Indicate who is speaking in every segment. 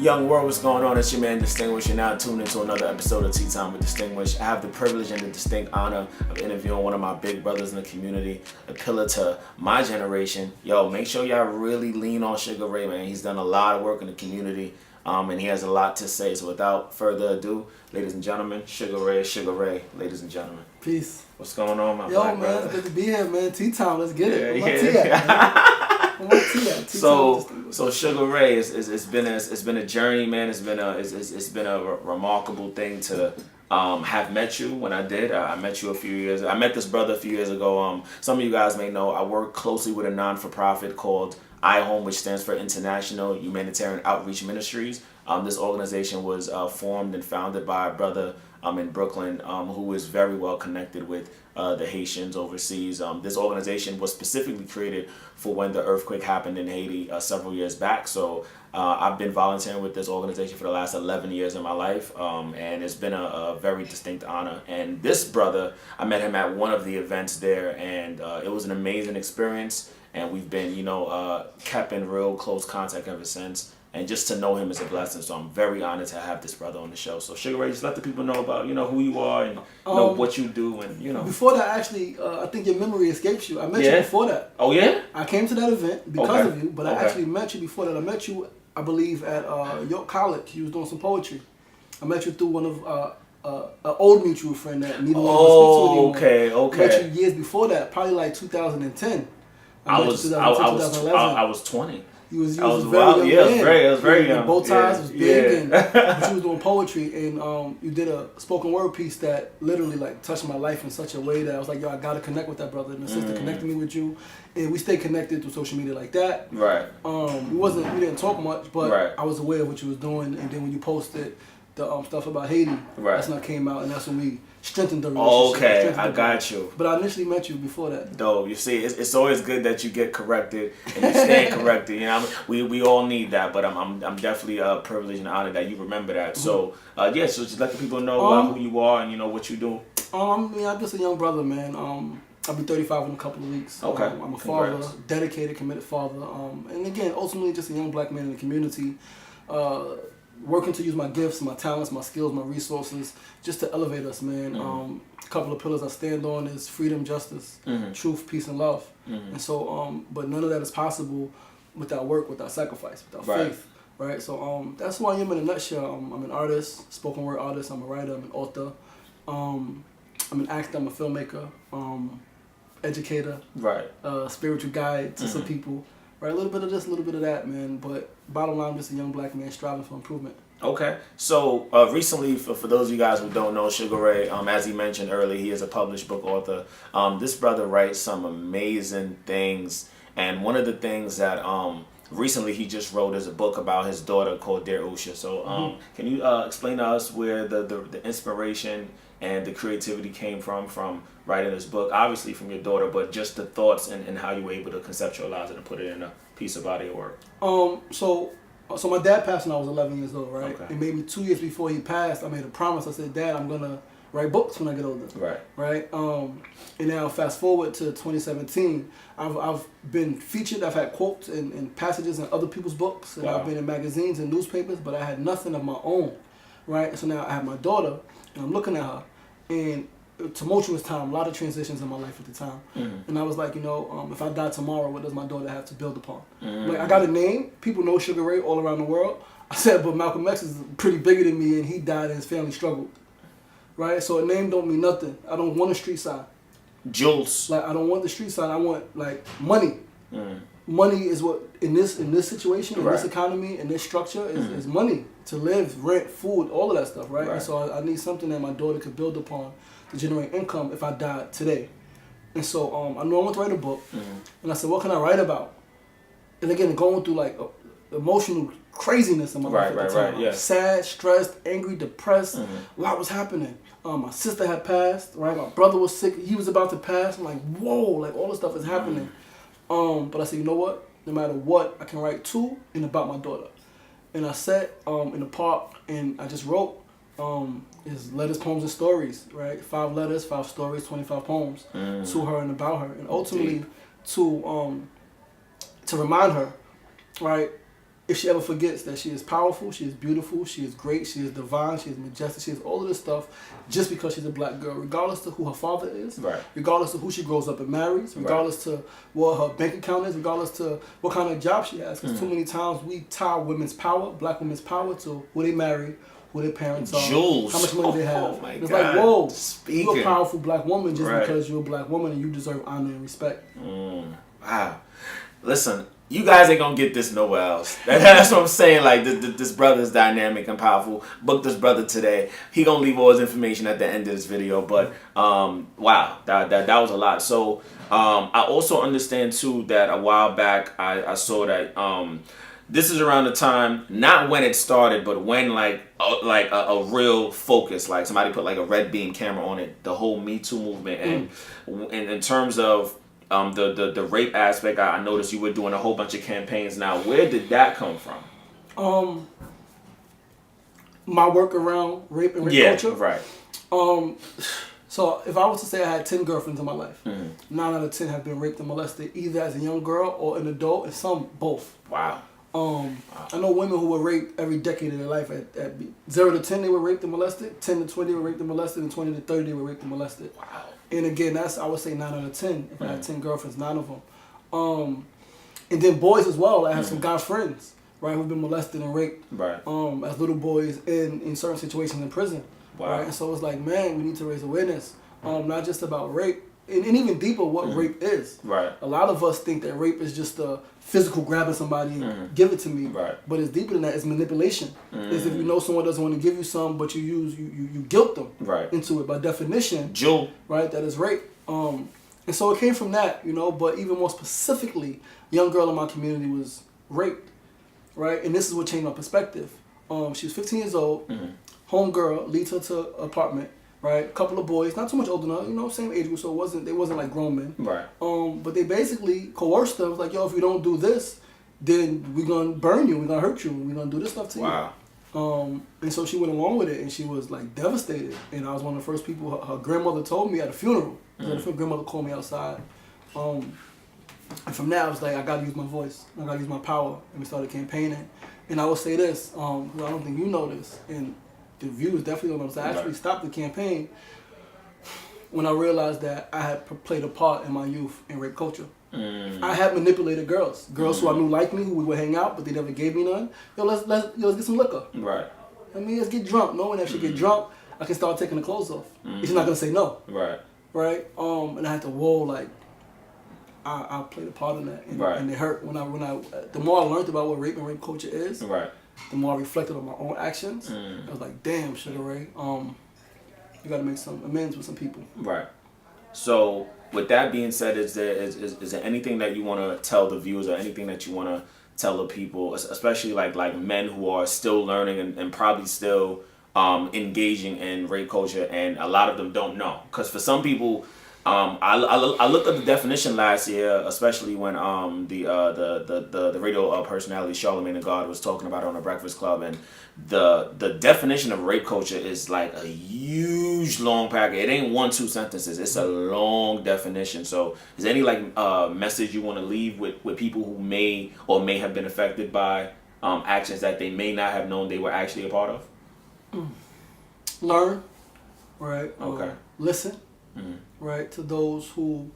Speaker 1: Young world, what's going on? It's your man Distinguished. You're now tuned into another episode of Tea Time with Distinguished. I have the privilege and the distinct honor of interviewing one of my big brothers in the community, a pillar to my generation. Yo, make sure y'all really lean on Suga Ray, man. He's done a lot of work in the community, and he has a lot to say. So without further ado, ladies and gentlemen, Suga Ray, ladies and gentlemen.
Speaker 2: Peace.
Speaker 1: What's going on, my
Speaker 2: Yo,
Speaker 1: black
Speaker 2: man,
Speaker 1: brother?
Speaker 2: it's good to be here, man. Tea time, let's get it.
Speaker 1: Yeah,
Speaker 2: Where my
Speaker 1: yeah.
Speaker 2: tea at, man? Where my tea at? Tea
Speaker 1: So
Speaker 2: time,
Speaker 1: Suga Ray, it's been a journey, man. It's been a remarkable thing to have met you. When I did, I met you I met this brother a few years ago. Some of you guys may know I work closely with a non-for-profit called iHome, which stands for International Humanitarian Outreach Ministries. This organization was formed and founded by a brother in Brooklyn who is very well connected with the Haitians overseas. This organization was specifically created for when the earthquake happened in Haiti several years back. So I've been volunteering with this organization for the last 11 years of my life, and it's been a very distinct honor. And this brother, I met him at one of the events there, and it was an amazing experience. And we've been, kept in real close contact ever since. And just to know him is a blessing. So I'm very honored to have this brother on the show. So Suga Ray, just let the people know about, who you are and what you do and,
Speaker 2: Before that, actually, I think your memory escapes you. I met you before that.
Speaker 1: Oh, yeah?
Speaker 2: I came to that event because of you, but I actually met you before that. I met you, I believe, at York College. You was doing some poetry. I met you through one of an old mutual friend that neither one of us speak to anymore.
Speaker 1: Okay.
Speaker 2: I met you years before that, probably like 2010.
Speaker 1: I was 20.
Speaker 2: You was
Speaker 1: I was
Speaker 2: a very young man.
Speaker 1: I was very young.
Speaker 2: Bow ties was big, but you was doing poetry, and you did a spoken word piece that literally like touched my life in such a way that I was like, yo, I gotta connect with that brother. And the sister connected me with you, and we stayed connected through social media like that.
Speaker 1: Right.
Speaker 2: We didn't talk much, but I was aware of what you was doing, and then when you posted the stuff about Haiti, that's when I came out, and that's when we strengthened the relationship.
Speaker 1: Okay, I got you.
Speaker 2: But I initially met you before that.
Speaker 1: Though you see, it's always good that you get corrected and you stand corrected. We all need that. But I'm definitely privileged and honored that you remember that. So so just let the people know about who you are and what you do.
Speaker 2: I'm just a young brother, man. I'll be 35 in a couple of weeks.
Speaker 1: Okay.
Speaker 2: I'm a father, dedicated, committed father. And again, ultimately just a young black man in the community. Working to use my gifts, my talents, my skills, my resources, just to elevate us, man. A couple of pillars I stand on is freedom, justice, truth, peace, and love. And so, but none of that is possible without work, without sacrifice, without faith, right? So that's who I am in a nutshell. I'm an artist, spoken word artist. I'm a writer. I'm an author. I'm an actor. I'm a filmmaker, educator, spiritual guide to some people. Right, a little bit of this, a little bit of that, man. But bottom line, I'm just a young black man striving for improvement.
Speaker 1: Okay. So recently, for those of you guys who don't know Suga Ray, as he mentioned earlier, he is a published book author. This brother writes some amazing things. And one of the things that recently he just wrote is a book about his daughter called Dear Usha. So can you explain to us where the inspiration and the creativity came from writing this book, obviously from your daughter, but just the thoughts and how you were able to conceptualize it and put it in a piece of audio work?
Speaker 2: So my dad passed when I was 11 years old, right?
Speaker 1: Okay.
Speaker 2: And maybe 2 years before he passed, I made a promise. I said, Dad, I'm gonna write books when I get older. Right. And now fast forward to 2017, I've been featured. I've had quotes and passages in other people's books, and I've been in magazines and newspapers, but I had nothing of my own, right? So now I have my daughter, and I'm looking at her, and tumultuous time, a lot of transitions in my life at the time. And I was like, if I die tomorrow, what does my daughter have to build upon? Like, I got a name. People know Suga Ray all around the world. I said, but Malcolm X is pretty bigger than me, and he died and his family struggled. Right? So a name don't mean nothing. I don't want a street sign.
Speaker 1: Jules.
Speaker 2: Like, I don't want the street sign. I want, like, money. Money is what, in this situation, in this economy, in this structure, is money. To live, rent, food, all of that stuff, right? And so I need something that my daughter could build upon to generate income if I died today. And so I knew I wanted to write a book, and I said, what can I write about? And again, going through like emotional craziness in my life at the time. Sad, stressed, angry, depressed. A lot was happening. My sister had passed, right? My brother was sick. He was about to pass. I'm like, whoa, like all this stuff is happening. But I said, you know what? No matter what, I can write to and about my daughter. And I sat in the park and I just wrote is letters, poems, and stories, right? 5 letters, 5 stories, 25 poems to her and about her. And ultimately to remind her, right, if she ever forgets that she is powerful, she is beautiful, she is great, she is divine, she is majestic, she is all of this stuff just because she's a black girl, regardless of who her father is, regardless of who she grows up and marries, regardless to what her bank account is, regardless to what kind of job she has. Because too many times we tie women's power, black women's power, to who they marry, who their parents are,
Speaker 1: Jules.
Speaker 2: how much money they have.
Speaker 1: Oh my
Speaker 2: it's
Speaker 1: God.
Speaker 2: like, whoa,
Speaker 1: Speaking.
Speaker 2: you're a powerful black woman just because you're a black woman and you deserve honor and respect.
Speaker 1: Wow. Listen, you guys ain't gonna get this nowhere else. That's what I'm saying. Like, this brother's dynamic and powerful. Book this brother today. He gonna leave all his information at the end of this video. But wow, that was a lot. So I also understand too that a while back I saw that this is around the time, not when it started, but when like a real focus, like somebody put like a red beam camera on it, the whole Me Too movement, and in terms of the rape aspect, I noticed you were doing a whole bunch of campaigns. Now, where did that come from?
Speaker 2: My work around rape and rape culture.
Speaker 1: Right.
Speaker 2: So if I was to say I had 10 girlfriends in my life, 9 out of 10 have been raped and molested, either as a young girl or an adult, and some both.
Speaker 1: Wow.
Speaker 2: I know women who were raped every decade of their life. At 0 to 10 they were raped and molested, 10 to 20 they were raped and molested, and 20 to 30 they were raped and molested.
Speaker 1: Wow.
Speaker 2: And again, that's, I would say 9 out of 10. If I had 10 girlfriends, 9 of them. And then boys as well. I have some guy friends, right, who've been molested and raped,
Speaker 1: right,
Speaker 2: as little boys in certain situations in prison.
Speaker 1: Wow.
Speaker 2: Right? And so it's like, man, we need to raise awareness, not just about rape, and even deeper what rape is.
Speaker 1: Right.
Speaker 2: A lot of us think that rape is just a physical grabbing somebody and give it to me.
Speaker 1: Right.
Speaker 2: But it's deeper than that. It's manipulation. It's if you know someone doesn't want to give you some, but you guilt them into it. By definition, right, that is rape. And so it came from that, you know, but even more specifically, a young girl in my community was raped, right? And this is what changed my perspective. She was 15 years old, homegirl leads her to an apartment, right? A couple of boys, not too much older than her, you know, same age group, so they wasn't like grown men.
Speaker 1: Right.
Speaker 2: But they basically coerced her. It was like, yo, if you don't do this, then we're gonna burn you, we're gonna hurt you, we're gonna do this stuff to you.
Speaker 1: Wow.
Speaker 2: And so she went along with it, and she was like devastated. And I was one of the first people her grandmother told me at a funeral. Her grandmother called me outside. And from there, I was like, I gotta use my voice, I gotta use my power, and we started campaigning. And I will say this, 'cause I don't think you know this, and the viewers definitely don't know this. I actually stopped the campaign when I realized that I had played a part in my youth in rape culture. I had manipulated girls who I knew liked me, who we would hang out, but they never gave me none. Yo, let's get some liquor.
Speaker 1: Right.
Speaker 2: I mean, let's get drunk. Knowing that if she get drunk, I can start taking the clothes off. She's not gonna say no.
Speaker 1: Right.
Speaker 2: Right. And I had to like I played a part in that, and it hurt when I the more I learned about what rape and rape culture is, the more I reflected on my own actions. I was like, damn, Suga Ray, you got to make some amends with some people. Right.
Speaker 1: So with that being said, is there anything that you want to tell the viewers, or anything that you want to tell the people, especially like men who are still learning and probably still engaging in rape culture, and a lot of them don't know? Because for some people, I looked at the definition last year, especially when the radio personality Charlamagne the God was talking about it on the Breakfast Club, and the definition of rape culture is like a huge long packet. It ain't 1-2 sentences. It's a long definition. So is there any message you want to leave with people who may have been affected by actions that they may not have known they were actually a part of?
Speaker 2: Learn, right?
Speaker 1: Okay.
Speaker 2: Listen. Right, to those who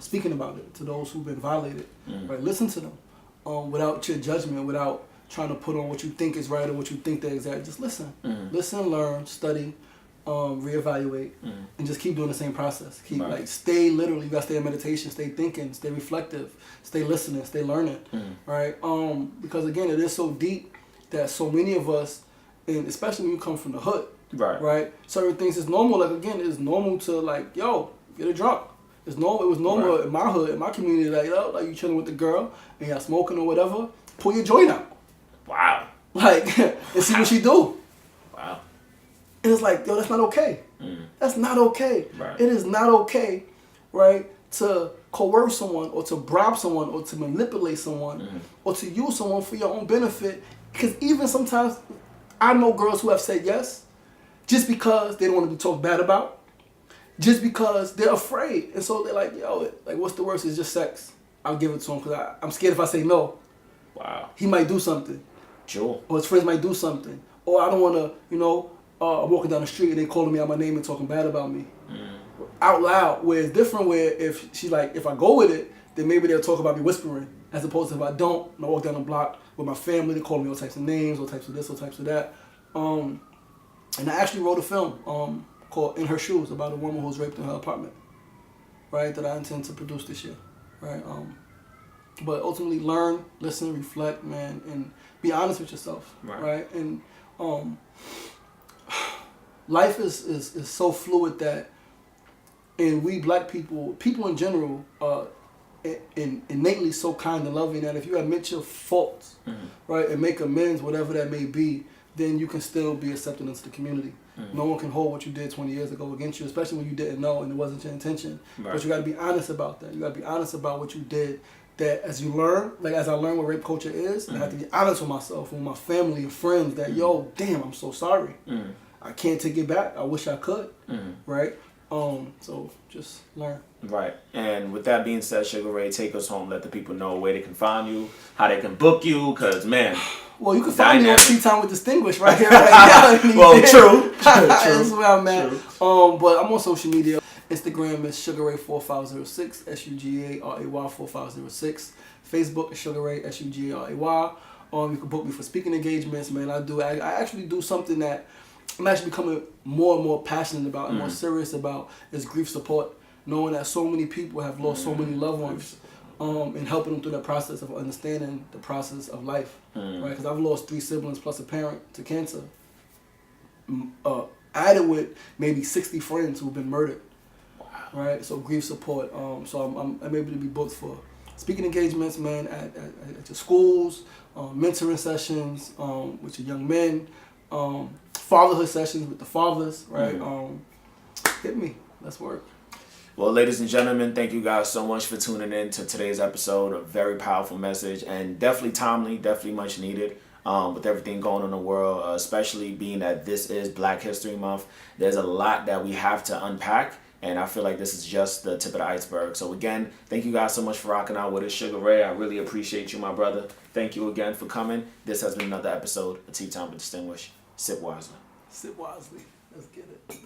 Speaker 2: speaking about it, to those who've been violated, right? Listen to them without your judgment, without trying to put on what you think is right or what you think they're exact. Just listen, listen, learn, study, reevaluate, and just keep doing the same process. Keep stay literally. You gotta stay in meditation, stay thinking, stay reflective, stay listening, stay learning, right? Because again, it is so deep that so many of us, and especially when you come from the hood. Right. Certain things is normal. Like again, it's normal to yo, get a drunk. It's normal. It was normal in my hood, in my community. Like you chilling with the girl and y'all smoking or whatever. Pull your joint out.
Speaker 1: Wow.
Speaker 2: And see what she do.
Speaker 1: Wow.
Speaker 2: And it's like, yo, that's not okay. That's not okay.
Speaker 1: Right.
Speaker 2: It is not okay, right, to coerce someone or to bribe someone or to manipulate someone or to use someone for your own benefit. Because even sometimes, I know girls who have said yes. Just because they don't want to be talked bad about, just because they're afraid. And so they're like, yo, what's the worst? It's just sex. I'll give it to them because I'm scared if I say no,
Speaker 1: Wow.
Speaker 2: He might do something.
Speaker 1: Sure.
Speaker 2: Or his friends might do something. Or I don't want to, I'm walking down the street and they calling me out my name and talking bad about me. Out loud. Where it's different where if she's like, if I go with it, then maybe they'll talk about me whispering. As opposed to if I don't, and I walk down the block with my family, they call me all types of names, all types of this, all types of that. And I actually wrote a film called In Her Shoes about a woman who was raped in her apartment. Right? That I intend to produce this year. Right? But ultimately learn, listen, reflect, man, and be honest with yourself. Right? And life is so fluid that, and we black people in general, innately so kind and loving that if you admit your faults, right, and make amends, whatever that may be, then you can still be accepted into the community. No one can hold what you did 20 years ago against you, especially when you didn't know and it wasn't your intention. But you got to be honest about that. You got to be honest about what you did. That as you learn, like as I learned what rape culture is, I have to be honest with myself, with my family and friends that, yo, damn, I'm so sorry. I can't take it back. I wish I could, right? So just learn.
Speaker 1: Right. And with that being said, Suga Ray, take us home. Let the people know where they can find you, how they can book you, because, man.
Speaker 2: Well, you can find me on Tea Time with Distinguished right here, right now.
Speaker 1: Well, true.
Speaker 2: That's where I'm at. But I'm on social media. Instagram is Suga Ray 4506, SUGARAY 4506. Facebook is Suga Ray, SUGARAY. You can book me for speaking engagements, man. I actually do something that I'm actually becoming more and more passionate about and more serious about is grief support. Knowing that so many people have lost so many loved ones, and helping them through that process of understanding the process of life, right? Because I've lost 3 siblings plus a parent to cancer. Added with maybe 60 friends who've been murdered, right? So grief support. So I'm able to be booked for speaking engagements, man, at your schools, mentoring sessions with your young men, fatherhood sessions with the fathers, right? Hit me. Let's work.
Speaker 1: Well, ladies and gentlemen, thank you guys so much for tuning in to today's episode. A very powerful message and definitely timely, definitely much needed with everything going on in the world, especially being that this is Black History Month. There's a lot that we have to unpack, and I feel like this is just the tip of the iceberg. So again, thank you guys so much for rocking out with us, Suga Ray. I really appreciate you, my brother. Thank you again for coming. This has been another episode of Tea Time with Distinguished. Sip wisely.
Speaker 2: Sip wisely. Let's get it.